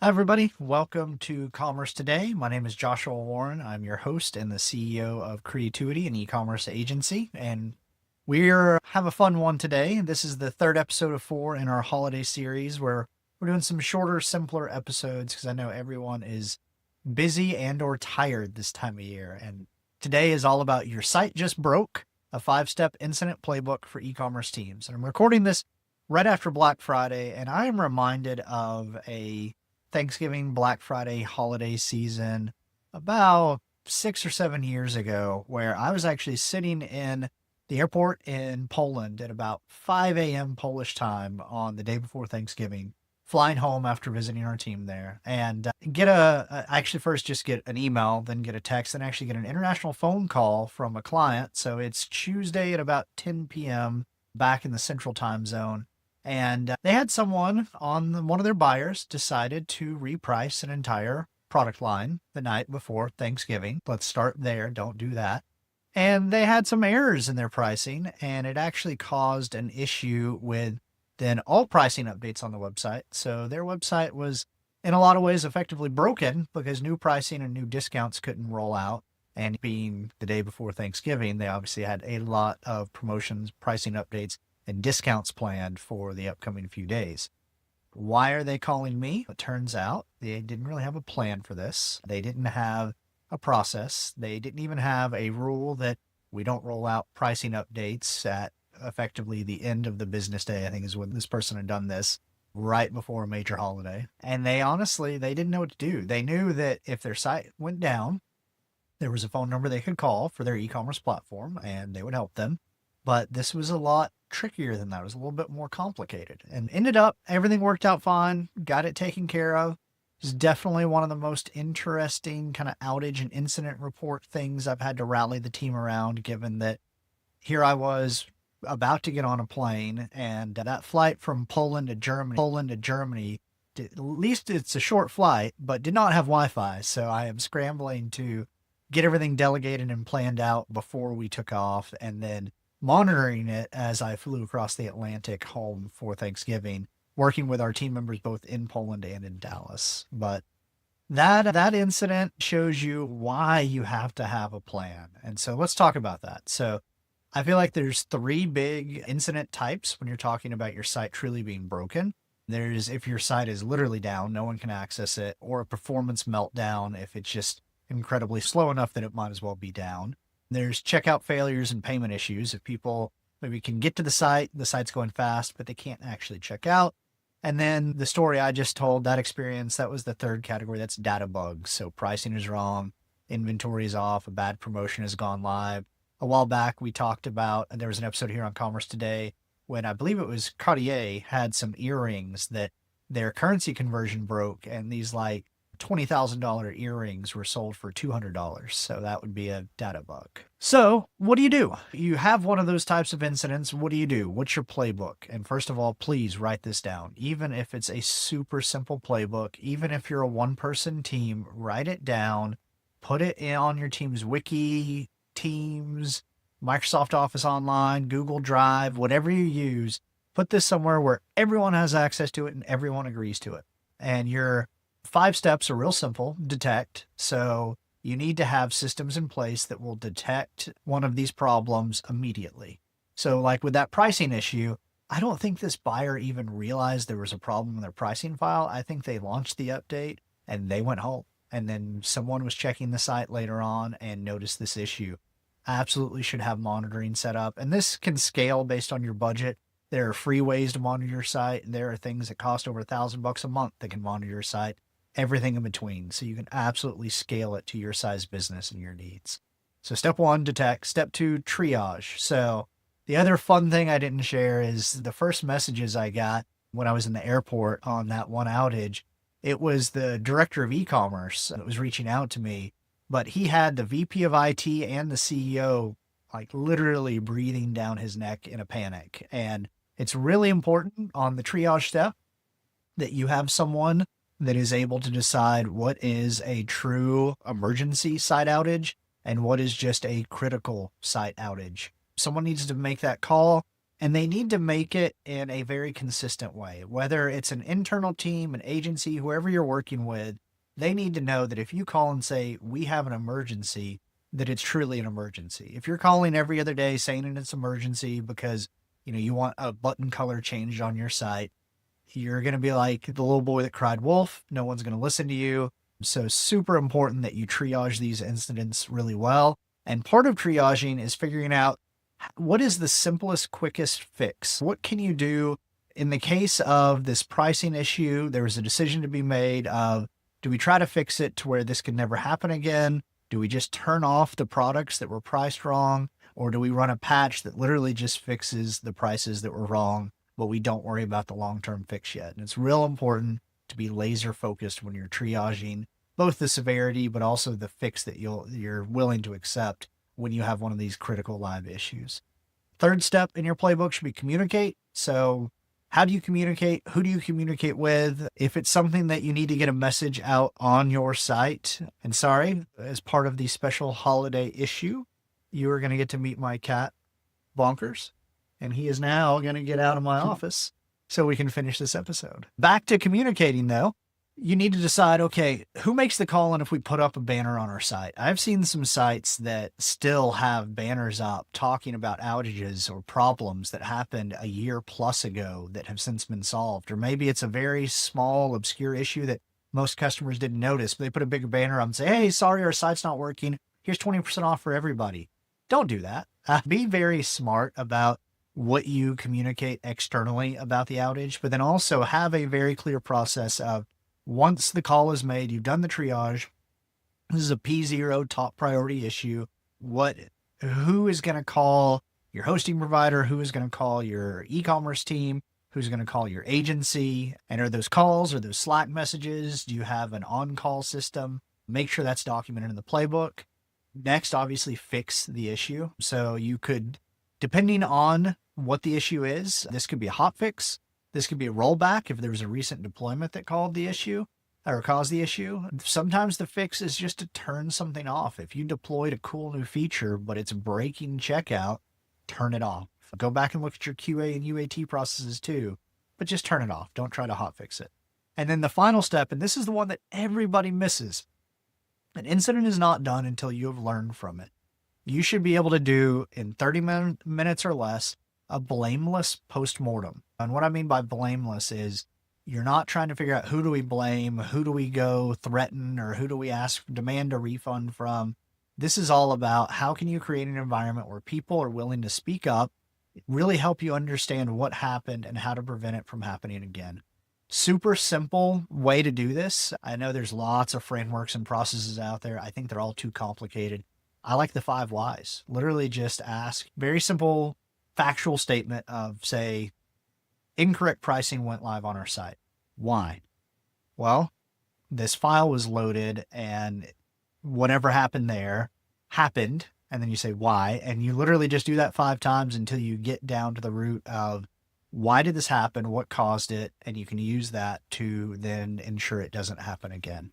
Hi, everybody. Welcome to Commerce Today. My name is Joshua Warren. I'm your host and the CEO of Creatuity, an e-commerce agency. And we're have a fun one today. This is the third episode of 4 in our holiday series where we're doing some shorter, simpler episodes because I know everyone is busy and or tired this time of year. And today is all about your site just broke, a 5-step incident playbook for e-commerce teams. And I'm recording this right after Black Friday, and I am reminded of a Thanksgiving, Black Friday holiday season about 6 or 7 years ago, where I was actually sitting in the airport in Poland at about 5 a.m. Polish time on the day before Thanksgiving, flying home after visiting our team there, and actually first just get an email, then get a text, then actually get an international phone call from a client. So it's Tuesday at about 10 p.m. back in the central time zone. And they had someone on one of their buyers decided to reprice an entire product line the night before Thanksgiving. Let's start there. Don't do that. And they had some errors in their pricing, and it actually caused an issue with then all pricing updates on the website. So their website was in a lot of ways effectively broken because new pricing and new discounts couldn't roll out. And being the day before Thanksgiving, they obviously had a lot of promotions, pricing updates, and discounts planned for the upcoming few days. Why are they calling me? It turns out they didn't really have a plan for this. They didn't have a process. They didn't even have a rule that we don't roll out pricing updates at effectively the end of the business day, I think is when this person had done this right before a major holiday. And they didn't know what to do. They knew that if their site went down, there was a phone number they could call for their e-commerce platform and they would help them. But this was a lot trickier than that. It was a little bit more complicated, and ended up everything worked out fine, got it taken care of. It's definitely one of the most interesting kind of outage and incident report things I've had to rally the team around, given that here I was about to get on a plane, and that flight from Poland to Germany, at least it's a short flight, but did not have Wi-Fi. So I am scrambling to get everything delegated and planned out before we took off, and then monitoring it as I flew across the Atlantic home for Thanksgiving, working with our team members both in Poland and in Dallas. But that incident shows you why you have to have a plan. And so let's talk about that. So I feel like there's 3 big incident types when you're talking about your site truly being broken. There's if your site is literally down, no one can access it, or a performance meltdown if it's just incredibly slow enough that it might as well be down. There's checkout failures and payment issues. If people maybe can get to the site's going fast, but they can't actually check out. And then the story I just told, that experience, that was the third category. That's data bugs. So pricing is wrong, inventory is off, a bad promotion has gone live. A while back, we talked about, and there was an episode here on Commerce Today when I believe it was Cartier had some earrings that their currency conversion broke, and these like $20,000 earrings were sold for $200. So that would be a data bug. So what do? You have one of those types of incidents. What do you do? What's your playbook? And first of all, please write this down. Even if it's a super simple playbook, even if you're a one-person team, write it down, put it on your team's wiki, Teams, Microsoft Office Online, Google Drive, whatever you use. Put this somewhere where everyone has access to it and everyone agrees to it. And your 5 steps are real simple. Detect. So you need to have systems in place that will detect one of these problems immediately. So like with that pricing issue, I don't think this buyer even realized there was a problem in their pricing file. I think they launched the update and they went home. And then someone was checking the site later on and noticed this issue. Absolutely should have monitoring set up. And this can scale based on your budget. There are free ways to monitor your site. There are things that cost over $1,000 a month that can monitor your site. Everything in between. So you can absolutely scale it to your size business and your needs. So step 1, detect. Step 2, triage. So the other fun thing I didn't share is the first messages I got when I was in the airport on that one outage. It was the director of e-commerce that was reaching out to me, but he had the VP of IT and the CEO like literally breathing down his neck in a panic. And it's really important on the triage step that you have someone that is able to decide what is a true emergency site outage and what is just a critical site outage. Someone needs to make that call. And they need to make it in a very consistent way. Whether it's an internal team, an agency, whoever you're working with, they need to know that if you call and say, we have an emergency, that it's truly an emergency. If you're calling every other day saying it's an emergency because you want a button color changed on your site, you're going to be like the little boy that cried wolf. No one's going to listen to you. So super important that you triage these incidents really well. And part of triaging is figuring out what is the simplest, quickest fix. What can you do in the case of this pricing issue? There was a decision to be made of, do we try to fix it to where this can never happen again? Do we just turn off the products that were priced wrong? Or do we run a patch that literally just fixes the prices that were wrong, but we don't worry about the long-term fix yet? And it's real important to be laser focused when you're triaging both the severity, but also the fix that you're willing to accept when you have one of these critical live issues. Third step in your playbook should be communicate. So how do you communicate? Who do you communicate with? If it's something that you need to get a message out on your site, and sorry, as part of the special holiday issue, you are going to get to meet my cat, Bonkers, and he is now going to get out of my office so we can finish this episode. Back to communicating though. You need to decide, okay, who makes the call and if we put up a banner on our site? I've seen some sites that still have banners up talking about outages or problems that happened a year plus ago that have since been solved. Or maybe it's a very small, obscure issue that most customers didn't notice, but they put a big banner up and say, hey, sorry, our site's not working. Here's 20% off for everybody. Don't do that. Be very smart about what you communicate externally about the outage, but then also have a very clear process of, once the call is made, you've done the triage, this is a P0 top priority issue. Who is going to call your hosting provider? Who is going to call your e-commerce team? Who's going to call your agency? And are those calls, are those Slack messages? Do you have an on-call system? Make sure that's documented in the playbook. Next, obviously fix the issue. So you could, depending on what the issue is, this could be a hot fix. This could be a rollback if there was a recent deployment that caused the issue. Sometimes the fix is just to turn something off. If you deployed a cool new feature, but it's breaking checkout, turn it off. Go back and look at your QA and UAT processes too, but just turn it off. Don't try to hot fix it. And then the final step, and this is the one that everybody misses. An incident is not done until you have learned from it. You should be able to do in 30 minutes or less a blameless postmortem. And what I mean by blameless is you're not trying to figure out who do we blame, who do we go threaten, or who do we demand a refund from. This is all about how can you create an environment where people are willing to speak up, really help you understand what happened and how to prevent it from happening again. Super simple way to do this. I know there's lots of frameworks and processes out there. I think they're all too complicated. I like the 5 whys. Literally just ask very simple factual statement of, say, incorrect pricing went live on our site. Why? Well, this file was loaded and whatever happened there happened. And then you say why, and you literally just do that 5 times until you get down to the root of why did this happen? What caused it? And you can use that to then ensure it doesn't happen again.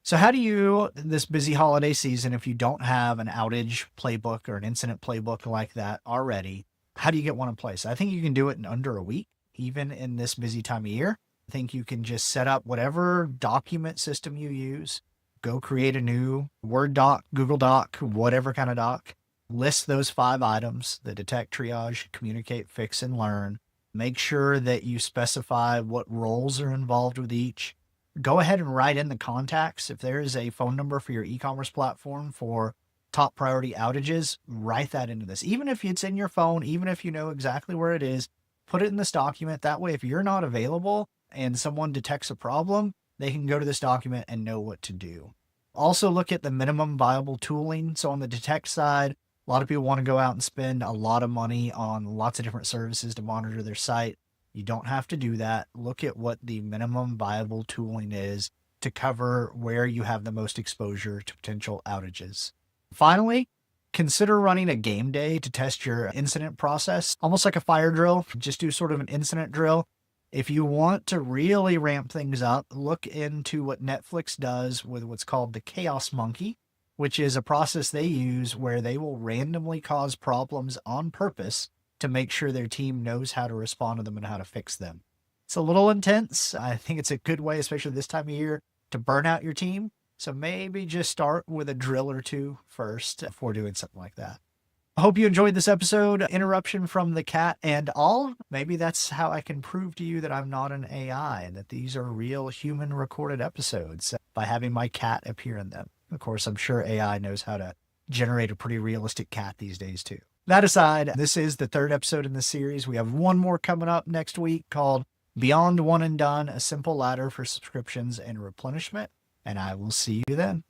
So how do you, this busy holiday season, if you don't have an outage playbook or an incident playbook like that already, how do you get one in place? I think you can do it in under a week, even in this busy time of year. I think you can just set up whatever document system you use, go create a new Word doc, Google doc, whatever kind of doc, list those 5 items: the detect, triage, communicate, fix, and learn. Make sure that you specify what roles are involved with each. Go ahead and write in the contacts. If there is a phone number for your e-commerce platform for top priority outages, write that into this. Even if it's in your phone, even if you know exactly where it is, put it in this document. That way, if you're not available and someone detects a problem, they can go to this document and know what to do. Also look at the minimum viable tooling. So on the detect side, a lot of people want to go out and spend a lot of money on lots of different services to monitor their site. You don't have to do that. Look at what the minimum viable tooling is to cover where you have the most exposure to potential outages. Finally, consider running a game day to test your incident process, almost like a fire drill. Just do sort of an incident drill. If you want to really ramp things up, look into what Netflix does with what's called the Chaos Monkey, which is a process they use where they will randomly cause problems on purpose to make sure their team knows how to respond to them and how to fix them. It's a little intense. I think it's a good way, especially this time of year, to burn out your team. So maybe just start with a drill or two first before doing something like that. I hope you enjoyed this episode. Interruption from the cat and all. Maybe that's how I can prove to you that I'm not an AI and that these are real human recorded episodes by having my cat appear in them. Of course, I'm sure AI knows how to generate a pretty realistic cat these days too. That aside, this is the third episode in the series. We have one more coming up next week called Beyond One and Done, a simple ladder for subscriptions and replenishment. And I will see you then.